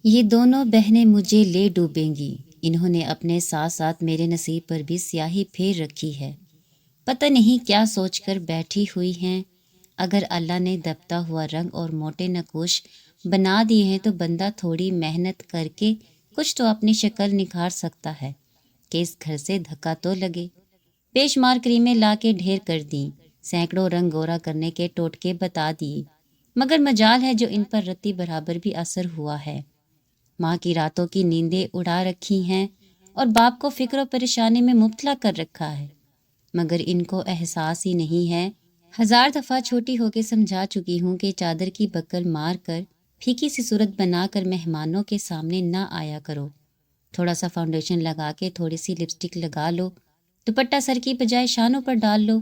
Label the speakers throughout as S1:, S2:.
S1: یہ دونوں بہنیں مجھے لے ڈوبیں گی۔ انہوں نے اپنے ساتھ ساتھ میرے نصیب پر بھی سیاہی پھیر رکھی ہے۔ پتہ نہیں کیا سوچ کر بیٹھی ہوئی ہیں۔ اگر اللہ نے دبتا ہوا رنگ اور موٹے نقوش بنا دیے ہیں تو بندہ تھوڑی محنت کر کے کچھ تو اپنی شکل نکھار سکتا ہے کہ اس گھر سے دھکا تو لگے۔ بے شمار کریمیں لا کے ڈھیر کر دیں، سینکڑوں رنگ گورا کرنے کے ٹوٹکے بتا دیے، مگر مجال ہے جو ان پر رتی برابر بھی اثر ہوا ہے۔ ماں کی راتوں کی نیندیں اڑا رکھی ہیں اور باپ کو فکر و پریشانی میں مبتلا کر رکھا ہے، مگر ان کو احساس ہی نہیں ہے۔ ہزار دفعہ چھوٹی ہو کے سمجھا چکی ہوں کہ چادر کی بکل مار کر پھیکی سی صورت بنا کر مہمانوں کے سامنے نہ آیا کرو۔ تھوڑا سا فاؤنڈیشن لگا کے تھوڑی سی لپسٹک لگا لو، دوپٹہ سر کی بجائے شانوں پر ڈال لو،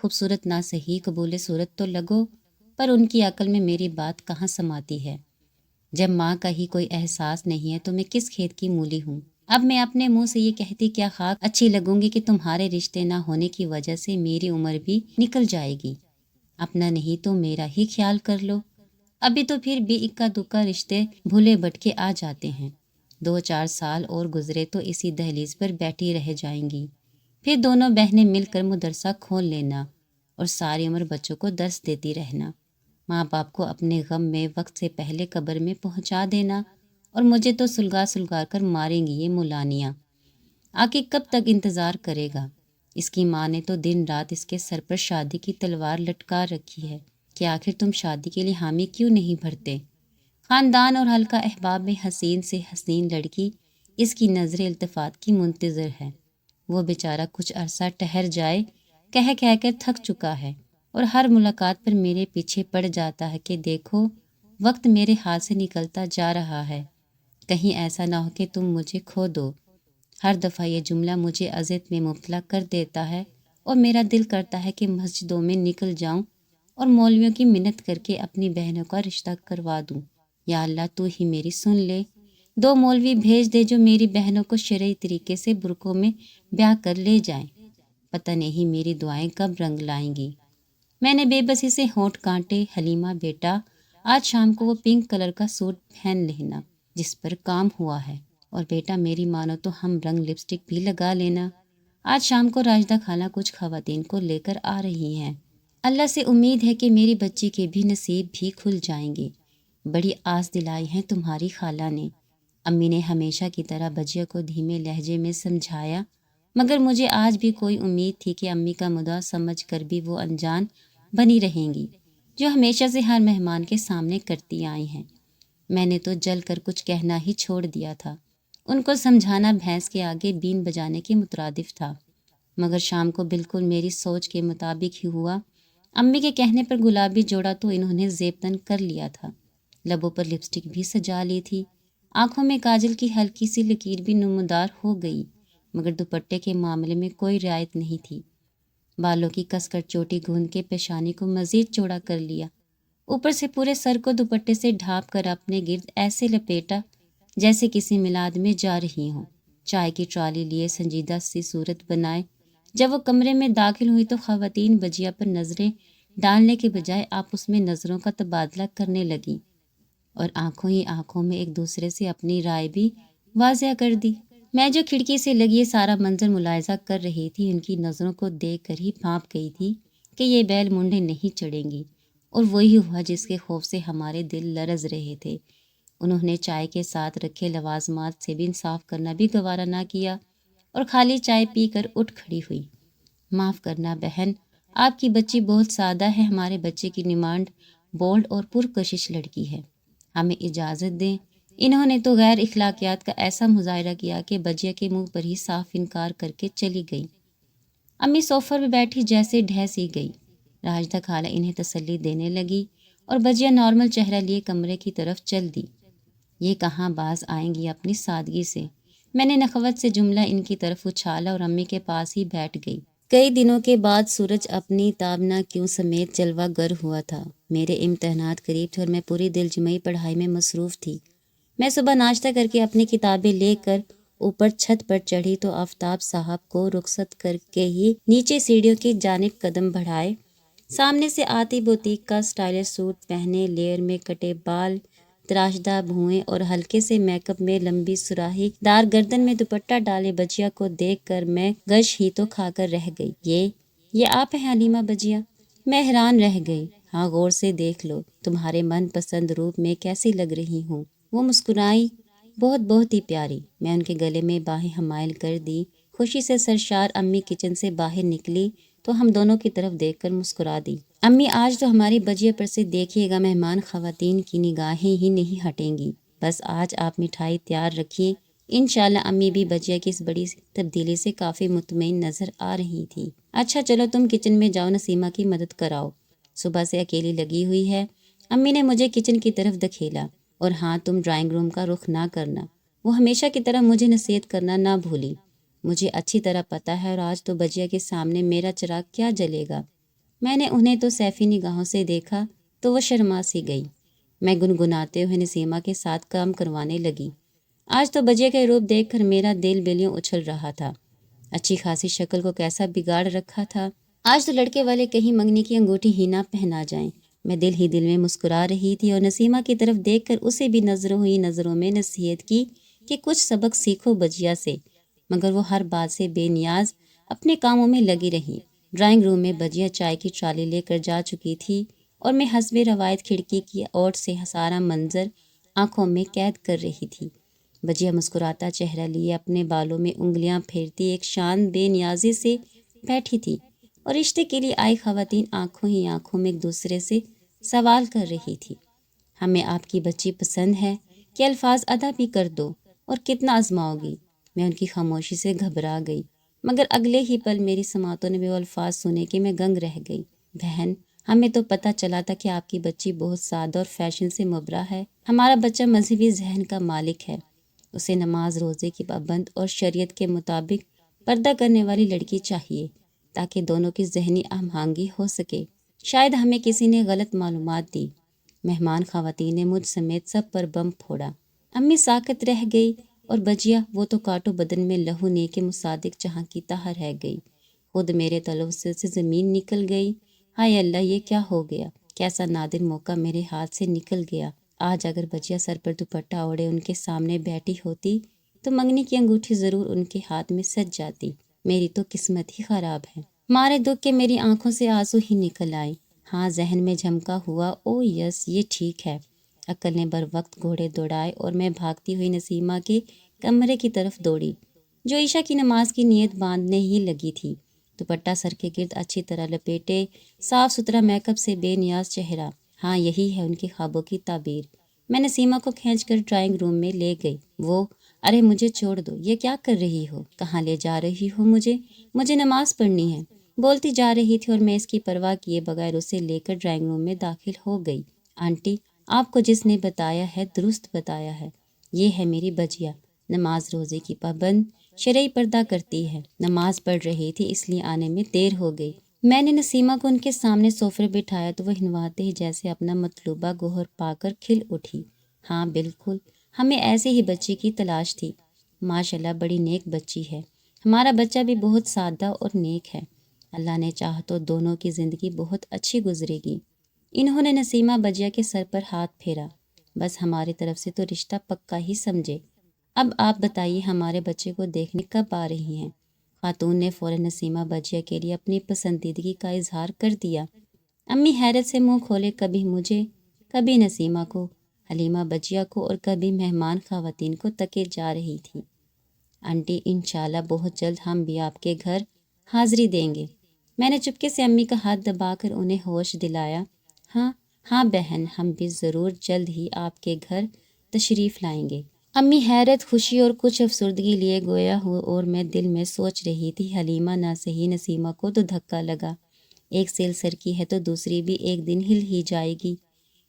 S1: خوبصورت نہ صحیح قبول صورت تو لگو۔ پر ان کی عقل میں میری بات کہاں سماتی ہے؟ جب ماں کا ہی کوئی احساس نہیں ہے تو میں کس کھیت کی مولی ہوں؟ اب میں اپنے منہ سے یہ کہتی کیا خاک اچھی لگوں گی کہ تمہارے رشتے نہ ہونے کی وجہ سے میری عمر بھی نکل جائے گی۔ اپنا نہیں تو میرا ہی خیال کر لو۔ ابھی تو پھر بھی اکا دکا رشتے بھولے بٹکے آ جاتے ہیں۔ 2-4 سال اور گزرے تو اسی دہلیز پر بیٹھی رہ جائیں گی، پھر دونوں بہنیں مل کر مدرسہ کھول لینا اور ساری عمر بچوں کو درس دیتی رہنا، ماں باپ کو اپنے غم میں وقت سے پہلے قبر میں پہنچا دینا، اور مجھے تو سلگا سلگا کر ماریں گی یہ مولانیاں۔ آخر کب تک انتظار کرے گا؟ اس کی ماں نے تو دن رات اس کے سر پر شادی کی تلوار لٹکا رکھی ہے کہ آخر تم شادی کے لیے حامی کیوں نہیں بھرتے؟ خاندان اور حلقہ احباب میں حسین سے حسین لڑکی اس کی نظر التفات کی منتظر ہے۔ وہ بیچارہ کچھ عرصہ ٹھہر جائے کہہ کر تھک چکا ہے اور ہر ملاقات پر میرے پیچھے پڑ جاتا ہے کہ دیکھو وقت میرے ہاتھ سے نکلتا جا رہا ہے، کہیں ایسا نہ ہو کہ تم مجھے کھو دو۔ ہر دفعہ یہ جملہ مجھے اذیت میں مبتلا کر دیتا ہے اور میرا دل کرتا ہے کہ مسجدوں میں نکل جاؤں اور مولویوں کی منت کر کے اپنی بہنوں کا رشتہ کروا دوں۔ یا اللہ تو ہی میری سن لے، 2 مولوی بھیج دے جو میری بہنوں کو شرعی طریقے سے برقعوں میں بیاہ کر لے جائیں۔ پتہ نہیں میری دعائیں کب رنگ لائیں گی۔ میں نے بے بسی سے ہونٹ کانٹے، حلیمہ بیٹا آج شام کو وہ پنک کلر کا سوٹ پہن لینا جس پر کام ہوا ہے، اور بیٹا میری مانو تو ہم رنگ لپسٹک بھی لگا لینا۔ آج شام کو راجدہ خالہ کچھ خواتین کو لے کر آ رہی ہیں۔ اللہ سے امید ہے کہ میری بچی کے بھی نصیب بھی کھل جائیں گے۔ بڑی آس دلائی ہے تمہاری خالہ نے۔ امی نے ہمیشہ کی طرح بجیا کو دھیمے لہجے میں سمجھایا، مگر مجھے آج بھی کوئی امید تھی کہ امی کا مدعا سمجھ کر بھی وہ انجان بنی رہیں گی جو ہمیشہ سے ہر مہمان کے سامنے کرتی آئی ہیں۔ میں نے تو جل کر کچھ کہنا ہی چھوڑ دیا تھا۔ ان کو سمجھانا بھینس کے آگے بین بجانے کے مترادف تھا، مگر شام کو بالکل میری سوچ کے مطابق ہی ہوا۔ امی کے کہنے پر گلابی جوڑا تو انہوں نے زیب تن کر لیا تھا، لبوں پر لپسٹک بھی سجا لی تھی، آنکھوں میں کاجل کی ہلکی سی لکیر بھی نمودار ہو گئی، مگر دوپٹے کے معاملے میں کوئی رعایت نہیں تھی۔ بالوں کی کس کر چوٹی گوند کے پیشانی کو مزید چوڑا کر لیا، اوپر سے پورے سر کو دوپٹے سے ڈھانپ کر اپنے گرد ایسے لپیٹا جیسے کسی میلاد میں جا رہی ہوں۔ چائے کی ٹرالی لیے سنجیدہ سی صورت بنائے۔ جب وہ کمرے میں داخل ہوئی تو خواتین بجیا پر نظریں ڈالنے کے بجائے آپس میں نظروں کا تبادلہ کرنے لگیں اور آنکھوں ہی آنکھوں میں ایک دوسرے سے اپنی رائے بھی واضح کر دی۔ میں جو کھڑکی سے لگی یہ سارا منظر ملاحظہ کر رہی تھی، ان کی نظروں کو دیکھ کر ہی بھانپ گئی تھی کہ یہ بیل منڈے نہیں چڑھیں گی، اور وہی ہوا جس کے خوف سے ہمارے دل لرز رہے تھے۔ انہوں نے چائے کے ساتھ رکھے لوازمات سے بھی انصاف کرنا بھی گوارا نہ کیا اور خالی چائے پی کر اٹھ کھڑی ہوئی۔ معاف کرنا بہن، آپ کی بچی بہت سادہ ہے، ہمارے بچے کی ڈیمانڈ بولڈ اور پرکشش لڑکی ہے، ہمیں اجازت دیں۔ انہوں نے تو غیر اخلاقیات کا ایسا مظاہرہ کیا کہ بجیا کے منہ پر ہی صاف انکار کر کے چلی گئی۔ امی صوفہ پہ بیٹھی جیسے ڈھہ سی گئی۔ راجدہ خالہ انہیں تسلی دینے لگی اور بجیا نارمل چہرہ لیے کمرے کی طرف چل دی۔ یہ کہاں باز آئیں گی اپنی سادگی سے؟ میں نے نخوت سے جملہ ان کی طرف اچھالا اور امی کے پاس ہی بیٹھ گئی۔ کئی دنوں کے بعد سورج اپنی تابنا کیوں سمیت جلوہ گر ہوا تھا۔ میرے امتحانات قریب تھے اور میں پوری دل جمعی پڑھائی میں مصروف تھی۔ میں صبح ناشتہ کر کے اپنی کتابیں لے کر اوپر چھت پر چڑھی تو آفتاب صاحب کو رخصت کر کے ہی نیچے سیڑھیوں کی جانب قدم بڑھائے۔ سامنے سے آتی بوتیک کا سٹائلش سوٹ پہنے، لیئر میں کٹے بال، تراشدہ بھوئیں اور ہلکے سے میک اپ میں لمبی سراہی دار گردن میں دوپٹہ ڈالے بجیا کو دیکھ کر میں گش ہی تو کھا کر رہ گئی۔ یہ آپ ہیں حلیمہ بجیا؟ میں حیران رہ گئی۔ ہاں، غور سے دیکھ لو، تمہارے من پسند روپ میں کیسی لگ رہی ہوں۔ وہ مسکرائی، بہت بہت ہی پیاری۔ میں ان کے گلے میں باہیں حمائل کر دی۔ خوشی سے سرشار امی کچن سے باہر نکلی تو ہم دونوں کی طرف دیکھ کر مسکرا دی۔ امی، آج تو ہماری بجیا پر سے دیکھیے گا، مہمان خواتین کی نگاہیں ہی نہیں ہٹیں گی۔ بس آج آپ مٹھائی تیار رکھیے۔ انشاءاللہ امی بھی بجیا کی اس بڑی تبدیلی سے کافی مطمئن نظر آ رہی تھی۔ اچھا چلو تم کچن میں جاؤ، نسیمہ کی مدد کراؤ، صبح سے اکیلی لگی ہوئی ہے۔ امی نے مجھے کچن کی طرف دھکیلا۔ اور ہاں، تم ڈرائنگ روم کا رخ نہ کرنا، وہ ہمیشہ کی طرح مجھے نصیحت کرنا نہ بھولی۔ مجھے اچھی طرح پتہ ہے، اور آج تو بجیا کے سامنے میرا چراغ کیا جلے گا۔ میں نے انہیں تو سیفی نگاہوں سے دیکھا تو وہ شرما سی گئی۔ میں گنگناتے ہوئے نسیمہ کے ساتھ کام کروانے لگی۔ آج تو بجیا کا روپ دیکھ کر میرا دل بیلیوں اچھل رہا تھا۔ اچھی خاصی شکل کو کیسا بگاڑ رکھا تھا۔ آج تو لڑکے والے کہیں منگنی کی انگوٹھی ہی نہ پہنا جائیں۔ میں دل ہی دل میں مسکرا رہی تھی اور نسیمہ کی طرف دیکھ کر اسے بھی نظروں ہی نظروں میں نصیحت کی کہ کچھ سبق سیکھو بجیا سے، مگر وہ ہر بات سے بے نیاز اپنے کاموں میں لگی رہی۔ ڈرائنگ روم میں بجیا چائے کی ٹرالی لے کر جا چکی تھی اور میں حسب روایت کھڑکی کی اوٹ سے سارا منظر آنکھوں میں قید کر رہی تھی۔ بجیا مسکراتا چہرہ لیے اپنے بالوں میں انگلیاں پھیرتی ایک شان بے نیازی سے بیٹھی تھی، اور رشتے کے لیے آئی خواتین آنکھوں ہی آنکھوں میں ایک دوسرے سے سوال کر رہی تھی۔ ہمیں آپ کی بچی پسند ہے کہ الفاظ ادا بھی کر دو، اور کتنا آزماؤ گی؟ میں ان کی خاموشی سے گھبرا گئی، مگر اگلے ہی پل میری سماعتوں نے وہ الفاظ سنے کہ میں گنگ رہ گئی۔ بہن، ہمیں تو پتہ چلا تھا کہ آپ کی بچی بہت سادہ اور فیشن سے مبرا ہے۔ ہمارا بچہ مذہبی ذہن کا مالک ہے، اسے نماز روزے کی پابند اور شریعت کے مطابق پردہ کرنے والی لڑکی چاہیے، تاکہ دونوں کی ذہنی ہم آہنگی ہو سکے۔ شاید ہمیں کسی نے غلط معلومات دی۔ مہمان خواتین نے مجھ سمیت سب پر بم پھوڑا۔ امی ساکت رہ گئی، اور بجیا، وہ تو کاٹو بدن میں لہو نے کے مصادق جہاں کی تہاں رہ گئی۔ خود میرے تلفظ سے زمین نکل گئی۔ ہائے اللہ، یہ کیا ہو گیا؟ کیسا نادر موقع میرے ہاتھ سے نکل گیا۔ آج اگر بجیا سر پر دوپٹہ اوڑے ان کے سامنے بیٹھی ہوتی تو منگنی کی انگوٹھی ضرور ان کے ہاتھ میں سج جاتی۔ میری تو قسمت ہی خراب ہے۔ مارے دکھ کے میری آنکھوں سے آنسو ہی نکل آئے۔ ہاں، ذہن میں جھمکا ہوا، او یس، یہ ٹھیک ہے۔ عقل نے بر وقت گھوڑے دوڑائے اور میں بھاگتی ہوئی نسیمہ کے کمرے کی طرف دوڑی، جو عشاء کی نماز کی نیت باندھنے ہی لگی تھی۔ دوپٹہ سر کے گرد اچھی طرح لپیٹے، صاف ستھرا میک اپ سے بے نیاز چہرہ۔ ہاں، یہی ہے ان کے خوابوں کی تعبیر۔ میں نسیمہ کو کھینچ کر ڈرائنگ روم میں لے گئی۔ وہ، ارے مجھے چھوڑ دو، یہ کیا کر رہی ہو؟ کہاں لے جا رہی ہو مجھے نماز پڑھنی ہے، بولتی جا رہی تھی، اور میں اس کی پرواہ کیے بغیر اسے لے کر ڈرائنگ روم میں داخل ہو گئی۔ آنٹی، آپ کو جس نے بتایا ہے درست بتایا ہے۔ یہ ہے میری بجیا، نماز روزے کی پابند، شرعی پردہ کرتی ہے۔ نماز پڑھ رہی تھی، اس لیے آنے میں دیر ہو گئی۔ میں نے نسیمہ کو ان کے سامنے صوفے بٹھایا تو وہ ہنواتے ہی جیسے اپنا مطلوبہ گوہر پا کر کھل اٹھی۔ ہاں بالکل، ہمیں ایسے ہی بچی کی تلاش تھی۔ ماشاءاللہ، بڑی نیک بچی ہے۔ ہمارا بچہ بھی بہت سادہ اور نیک ہے۔ اللہ نے چاہا تو دونوں کی زندگی بہت اچھی گزرے گی۔ انہوں نے نسیمہ بجیا کے سر پر ہاتھ پھیرا۔ بس ہماری طرف سے تو رشتہ پکا ہی سمجھے۔ اب آپ بتائیے، ہمارے بچے کو دیکھنے کب آ رہی ہیں؟ خاتون نے فوراً نسیمہ بجیا کے لیے اپنی پسندیدگی کا اظہار کر دیا۔ امی حیرت سے منہ کھولے کبھی مجھے، کبھی نسیمہ کو، حلیمہ بجیا کو، اور کبھی مہمان خواتین کو تکے جا رہی تھی۔ آنٹی، انشاءاللہ بہت جلد ہم بھی آپ کے گھر حاضری دیں گے۔ میں نے چپکے سے امی کا ہاتھ دبا کر انہیں ہوش دلایا۔ ہاں ہاں بہن، ہم بھی ضرور جلد ہی آپ کے گھر تشریف لائیں گے۔ امی حیرت، خوشی اور کچھ افسردگی لیے گویا ہو، اور میں دل میں سوچ رہی تھی، حلیمہ نہ صحیح نسیمہ کو تو دھکا لگا، ایک سیل سر کی ہے تو دوسری بھی ایک دن ہل ہی جائے گی۔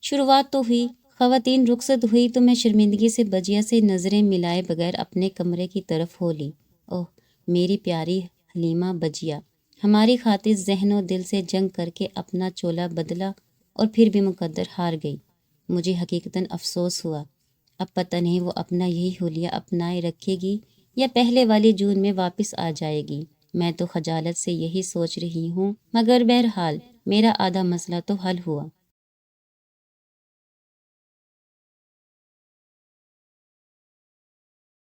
S1: شروعات تو ہوئی، خواتین رخصت ہوئی تو میں شرمندگی سے بجیا سے نظریں ملائے بغیر اپنے کمرے کی طرف ہو لی۔ اوہ میری پیاری حلیمہ بجیا، ہماری خاطر ذہن و دل سے جنگ کر کے اپنا چولا بدلا اور پھر بھی مقدر ہار گئی۔ مجھے حقیقتاً افسوس ہوا۔ اب پتہ نہیں وہ اپنا یہی حلیہ اپنائے رکھے گی یا پہلے والی جون میں واپس آ جائے گی۔ میں تو خجالت سے یہی سوچ رہی ہوں، مگر بہرحال میرا آدھا مسئلہ تو حل ہوا۔